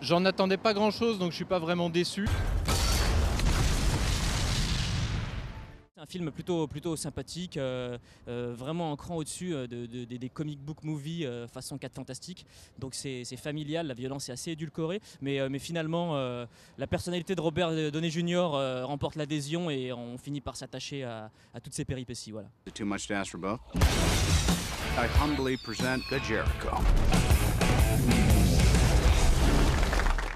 J'en attendais pas grand chose, donc je suis pas vraiment déçu. C'est un film plutôt sympathique, vraiment un cran au-dessus des comic book movies façon 4 Fantastiques. Donc c'est familial, la violence est assez édulcorée, mais finalement la personnalité de Robert Downey Jr. Remporte l'adhésion et on finit par s'attacher à toutes ses péripéties. Voilà. Too much to ask for both? I humbly present the Jericho.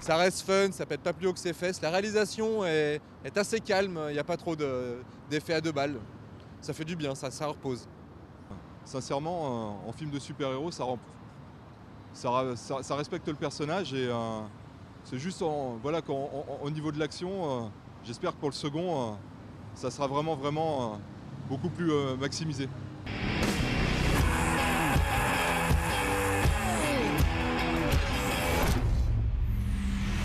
Ça reste fun, ça pète pas plus haut que ses fesses. La réalisation est assez calme, il n'y a pas trop d'effets à deux balles. Ça fait du bien, ça repose. Sincèrement, en film de super-héros, ça respecte le personnage et c'est juste voilà, au niveau de l'action, j'espère que pour le second, ça sera vraiment beaucoup plus maximisé.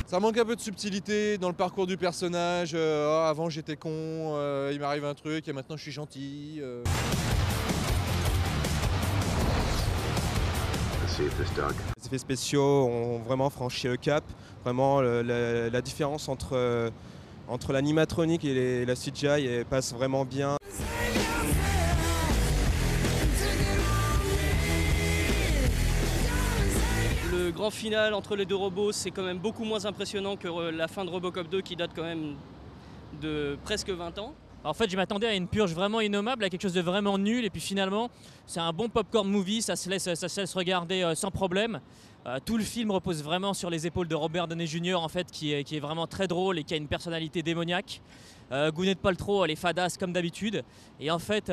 Ça manque un peu de subtilité dans le parcours du personnage. Avant j'étais con, il m'arrive un truc et maintenant je suis gentil. Les effets spéciaux ont vraiment franchi le cap. Vraiment la différence entre l'animatronique et la CGI passe vraiment bien. Le grand final entre les deux robots, c'est quand même beaucoup moins impressionnant que la fin de Robocop 2 qui date quand même de presque 20 ans. En fait, je m'attendais à une purge vraiment innommable, à quelque chose de vraiment nul, et puis finalement, c'est un bon popcorn movie, ça se laisse regarder sans problème. Tout le film repose vraiment sur les épaules de Robert Downey Jr. en fait, qui est vraiment très drôle et qui a une personnalité démoniaque. Gwyneth Paltrow, elle est fadasse comme d'habitude. Et en fait,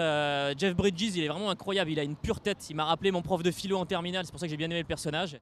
Jeff Bridges, il est vraiment incroyable, il a une pure tête. Il m'a rappelé mon prof de philo en terminale, c'est pour ça que j'ai bien aimé le personnage.